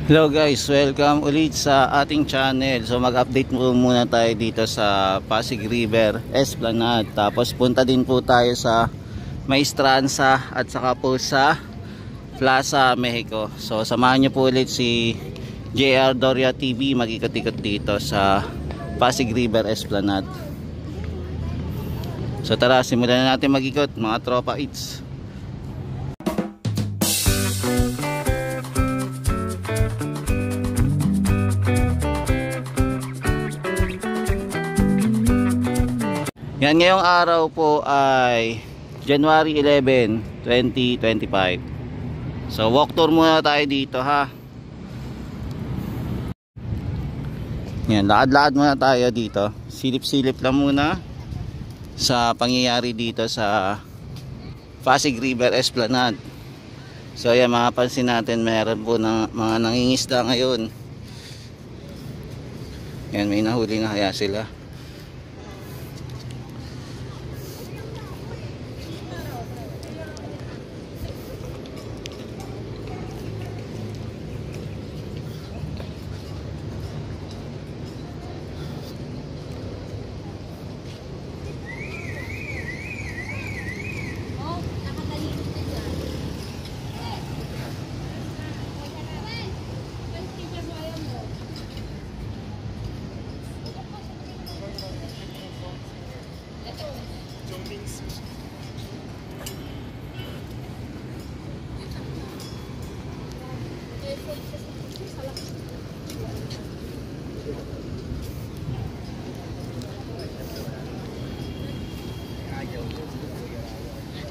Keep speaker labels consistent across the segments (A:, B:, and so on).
A: Hello guys, welcome ulit sa ating channel. So mag-update muna tayo dito sa Pasig River Esplanade. Tapos punta din po tayo sa Maestranza at saka po sa Plaza Mexico. So samahan nyo po ulit si JR Doria TV, mag-ikot-ikot dito sa Pasig River Esplanade. So tara, simulan na natin mag-ikot mga tropa eats. Yan, ngayong araw po ay January 11, 2025. So walk tour muna tayo dito ha. Yan, lakad-lakad muna tayo dito. Silip-silip lang muna sa pangyayari dito sa Pasig River Esplanade. So yan, mapapansin natin meron po ng mga nangingisda ngayon. Yan, may nahuli na kaya sila.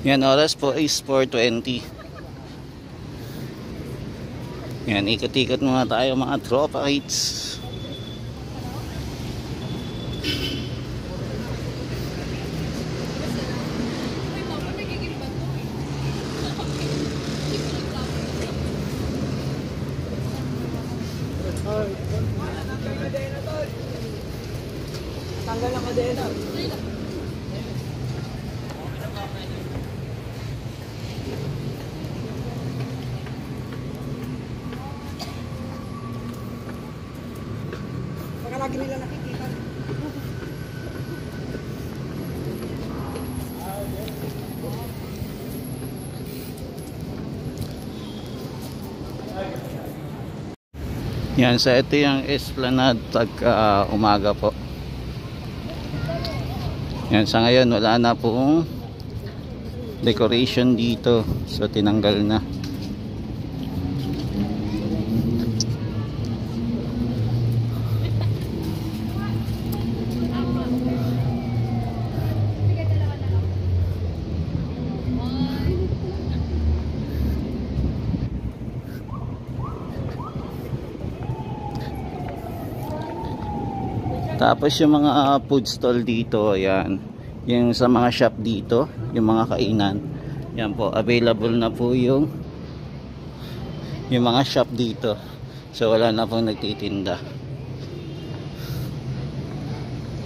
A: Yan, oras po is 4:20. Yan, ikot-ikot muna tayo mga tropa kids.
B: Tanggal ang kadena. Baka lagi nila nakikita.
A: Yan, sa ito yung Esplanade pagka umaga po. Yan, sa ngayon wala na pong decoration dito. So tinanggal na. Tapos yung mga food stall dito, ayan, yung sa mga shop dito, yung mga kainan, yan po, available na po yung mga shop dito. So wala na pong nagtitinda.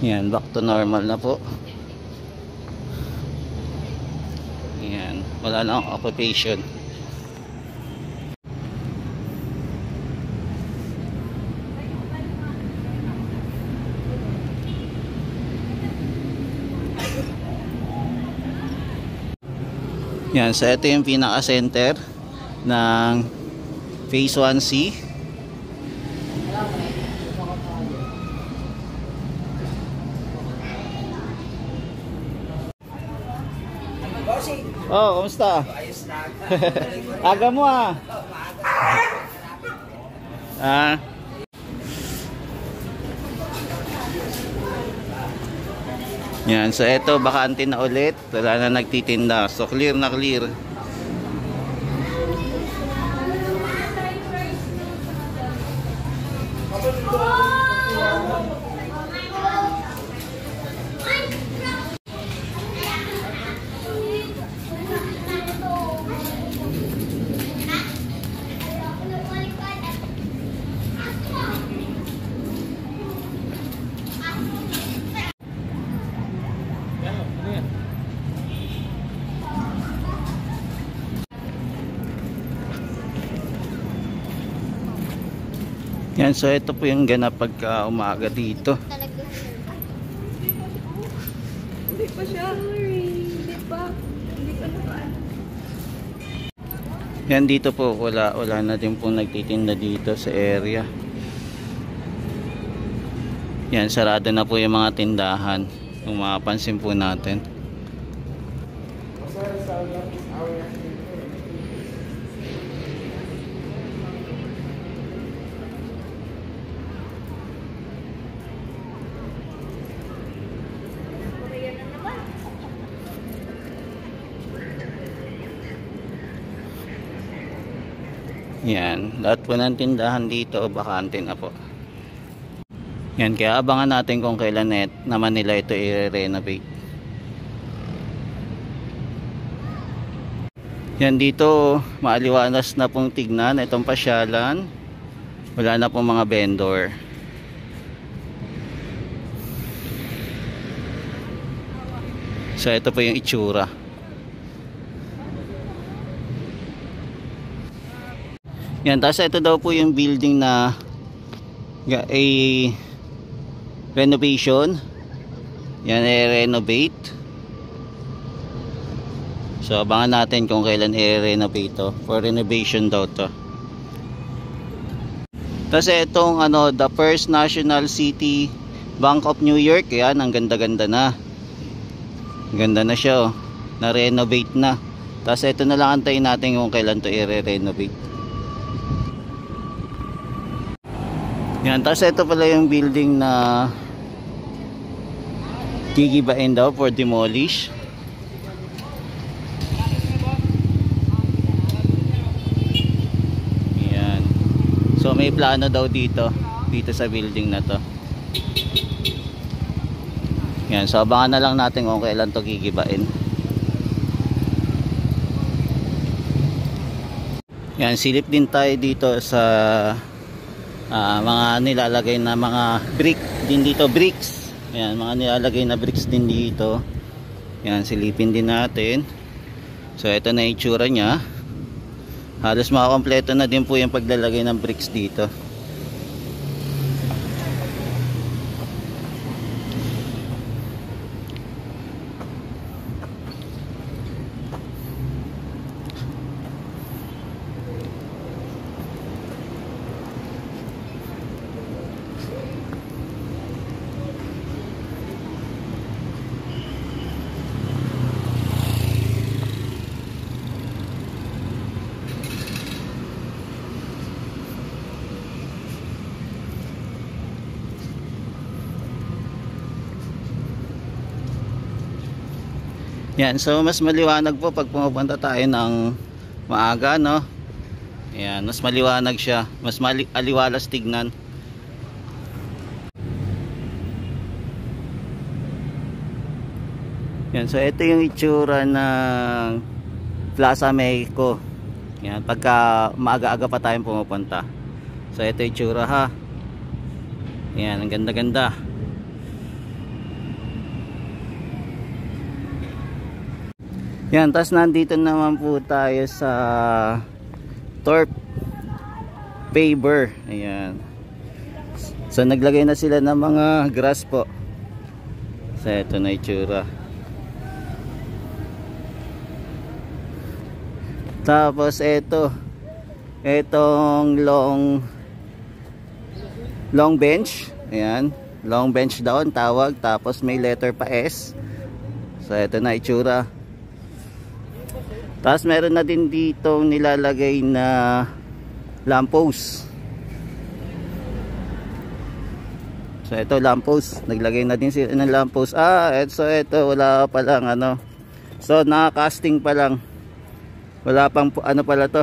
A: Yan, back to normal na po. Yan, wala na akong occupation. Yan, so ito yung pinaka-center ng Phase 1C. Oh, kumusta? Aga mo ah. Yan, so eto bakante na ulit, wala na nagtitinda, so clear na clear. Yan, so ito po yung ganap pagka umaga dito.
B: Hindi pa siya. Hindi pa. Hindi pa naman.
A: Yan, dito po wala na din po nagtitinda dito sa area. Yan, sarado na po yung mga tindahan. Kung mapapansin po natin. Yan, lahat po ng tindahan dito bakante na po. Yan, kaya abangan natin kung kailan naman nila ito i-renovate. Yan, dito maaliwalas na pong tignan itong pasyalan. Wala na pong mga vendor. So ito po yung itsura. Yan, tapos ito daw po yung building na renovation. Yan, renovate. So abangan natin kung kailan i-renovate to. For renovation daw to. Tapos itong the First National City Bank of New York. Yan, ang ganda-ganda na. Ganda na siya, oh. Na-renovate na. Tapos ito na lang antayin natin kung kailan to i-renovate. Yan, tapos ito pala yung building na gigibain daw for demolish. Yan. So may plano daw dito sa building na to. Yan, so abangan na lang natin kung kailan to gigibain. Yan, silip din tayo dito sa mga nilalagay na mga brick din dito, bricks. Yan, mga nilalagay na bricks din dito. Yan, silipin din natin. So ito na yung itsura nya. Halos makakompleto na din po yung paglalagay ng bricks dito. Yan, so mas maliwanag po pag pumupunta tayo ng maaga, no? Yan, mas maliwanag siya, mas aliwalas tignan. Yan, so ito yung itsura ng Plaza Mexico. Yan, pagka maaga-aga pa tayong pumupunta. So ito yung itsura, ha. Yan, ang ganda-ganda. Yan, tas nandito naman po tayo sa Torp Paver. Ayan. So naglagay na sila ng mga grass po. So ito na itsura. Tapos etong long bench. Ayan, long bench daw ang tawag. Tapos may letter pa S. So ito na itsura. Tapos meron na din dito nilalagay na lamppost. So ito lamppost, naglagay na din sila ng lamppost. So ito wala pa lang So naka-casting pa lang. Wala pang pala to.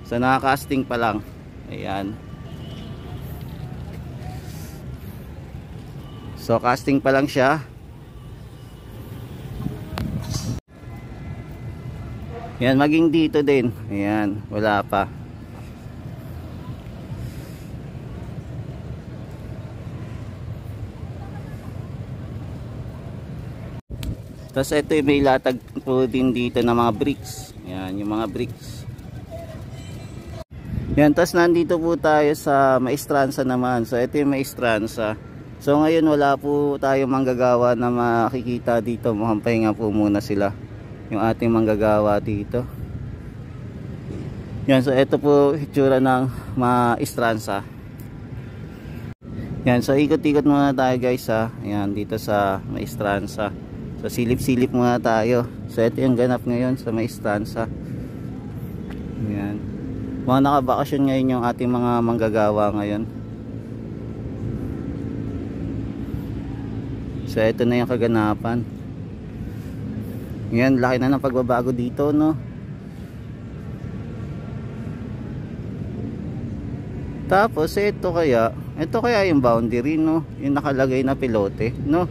A: So naka-casting pa lang. Ayan. So casting pa lang siya. Yan, maging dito din. Ayan, wala pa. Tapos ito may latag po din dito ng mga bricks. Ayan, yung mga bricks. Yan, tas nandito po tayo sa Maestranza naman. So ito yung Maestranza. So ngayon wala po tayong manggagawa na makikita dito. Mukhang pahinga po muna sila yung ating manggagawa dito. Yan, so ito po itsura ng Maestranza. Yan, so ikot-ikot muna tayo guys ha. Yan, dito sa Maestranza. So silip-silip muna tayo. So ito yung ganap ngayon sa Maestranza. Yan. Mga nakabakasyon ngayon yung ating mga manggagawa ngayon. So ito na yung kaganapan. Yan, laki na ng pagbabago dito, no? Tapos ito kaya yung boundary, no? Yung nakalagay na pilote, no?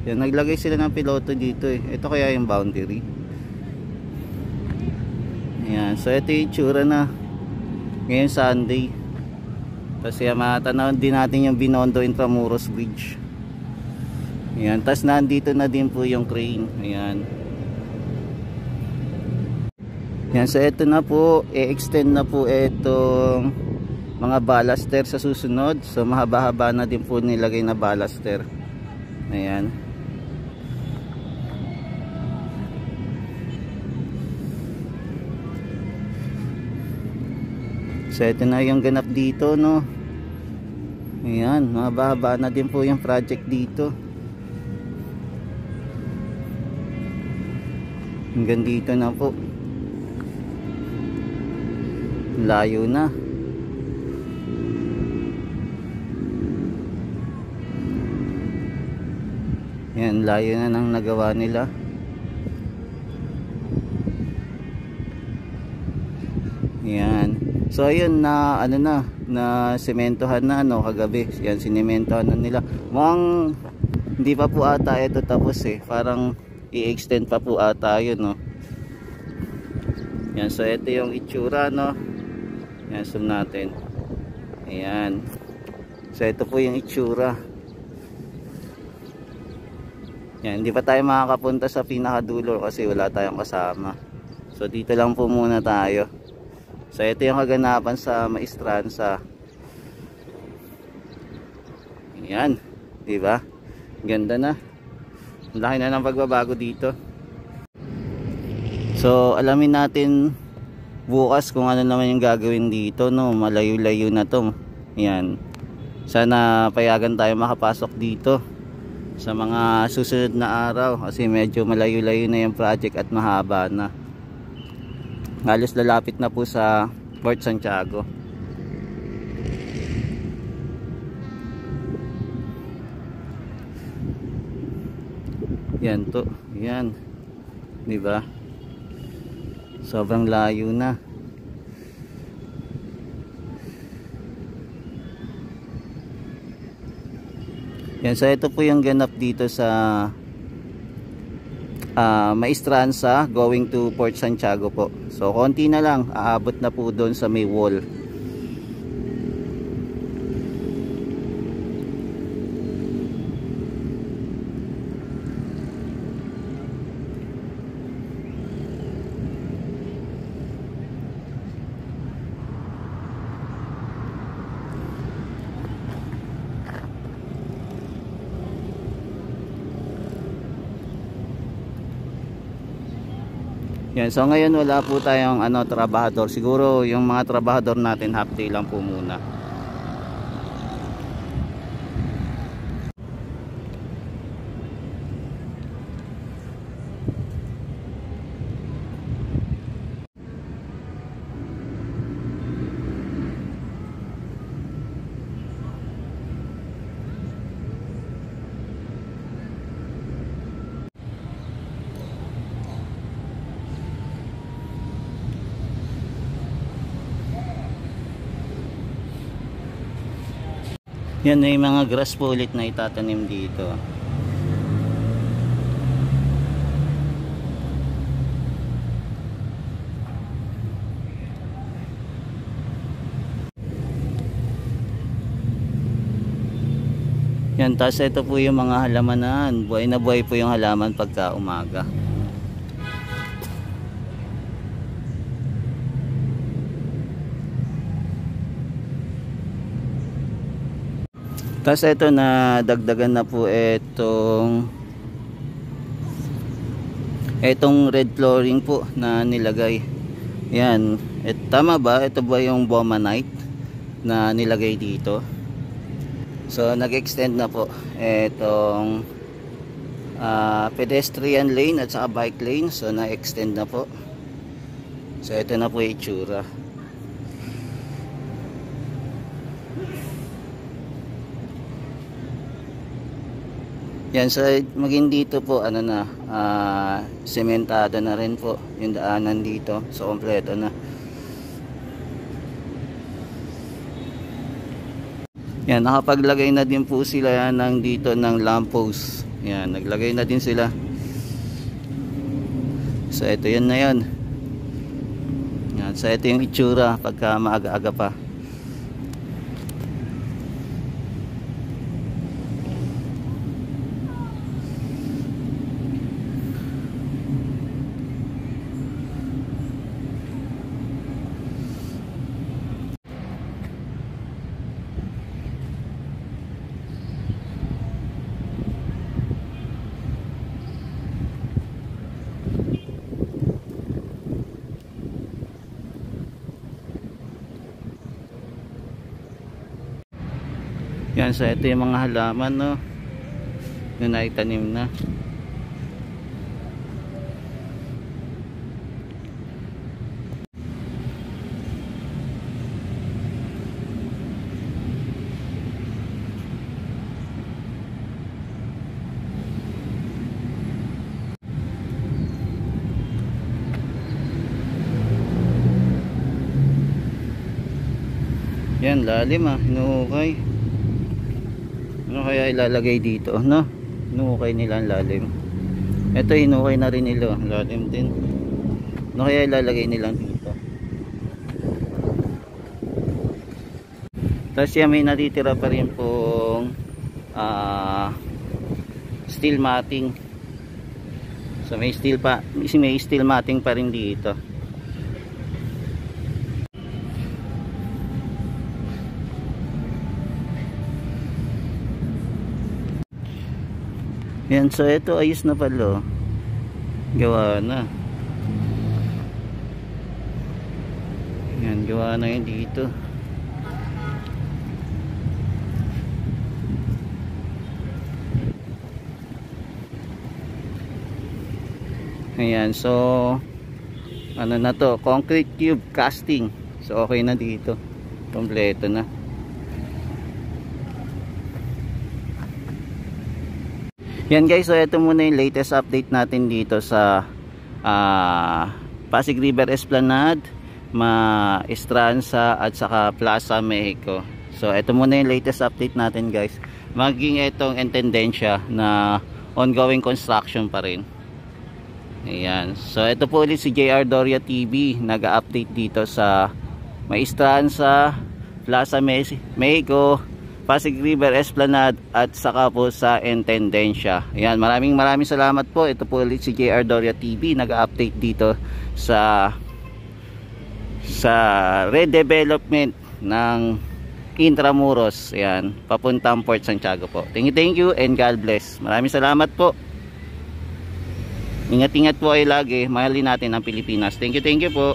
A: Yan, naglagay sila ng pilote dito eh. Ito kaya yung boundary. Yan, so ito yung itsura na ngayon Sunday. Kasi matanaw din natin yung Binondo Intramuros Bridge. Ayan, tas nandito na din po yung crane. Ayan. Ayan, so ito na po, i-extend na po itong mga ballaster sa susunod. So mahaba-haba na din po nilagay na ballaster. Ayan. So ito na yung ganap dito, no? Ayan, mahaba-haba na din po yung project dito. Hanggang dito na po. Layo na. Ayan, layo na nang nagawa nila. Ayan. So ayun na na sementohan na kagabi. Yan, sinementohan na nila. Mukhang hindi pa po ata ito tapos eh. Parang i-extend pa po ata yun, no. Yan, so ito yung itsura, no. Yan, zoom natin. Ayan. So ito po yung itsura. Yan, hindi pa tayo makakapunta sa pinakadulo kasi wala tayong kasama. So dito lang po muna tayo. So ito yung kaganapan sa Maestranza. Ayan, di ba? Ganda na. Laki na ng pagbabago dito. So alamin natin bukas kung ano naman yung gagawin dito, no. Malayo-layo na to. Ayan. Sana payagan tayo makapasok dito sa mga susunod na araw kasi medyo malayo-layo na yung project at mahaba na. Halos lalapit na po sa Port Santiago. Yan to, yan. 'Di ba? Sobrang layo na. Yan, so ito po yung ganap dito sa Maestranza going to Port Santiago po. So konti na lang, aabot na po doon sa may wall. Yan, so ngayon wala po tayong trabahador. Siguro yung mga trabahador natin half day lang po muna. Yan, may mga grass po ulit na itatanim dito. Yan, tapos ito po yung mga halamanan. Buhay na buhay po yung halaman pagka umaga. Tapos ito na dagdagan na po etong red flooring po na nilagay. Yan. Tama ba? Ito ba yung Bomanite na nilagay dito? So nag-extend na po etong pedestrian lane at saka bike lane. So na-extend na po. So ito na po yung itsura. Yan, so maging dito po ano na, sementado na rin po yung daanan dito. So kompleto na. Yan, nakapaglagay na din po sila ng dito ng lamppost. Yan, naglagay na din sila. So ito yun na yun. Yan, so ito yung itsura pagka maaga-aga pa. Yan, so ito yung mga halaman, no, na naitanim na. Yan, lalim hinuhukay. Ano kaya ilalagay dito, no? Hinukay nila ang lalim. Ito hinukay na rin nila, lalim din. Ano kaya ilalagay nila dito? Tapos yan, may natitira pa rin pong steel matting. So may steel matting pa rin dito. Yan, so ito ayos na pala. Gawa na. Yan, gawa na yun dito. Ayan, so ano na to, concrete tube casting. So okay na dito. Kompleto na. Yan guys, so ito muna yung latest update natin dito sa Pasig River Esplanade, Maestranza at saka Plaza Mexico. So ito muna yung latest update natin guys. Maging itong intendensya na ongoing construction pa rin. Ayan. So ito po ulit si JR Doria TV, nag-update dito sa Maestranza, Plaza Mexico, Pasig River Esplanade at saka po sa Intendensya. Ayan, maraming salamat po. Ito po ulit si JR Doria TV, nag-update dito sa redevelopment ng Intramuros. Ayan, papuntang Port Santiago po. Thank you and God bless. Maraming salamat po. Ingat-ingat po kayo lagi. Mahalin natin ang Pilipinas. Thank you po.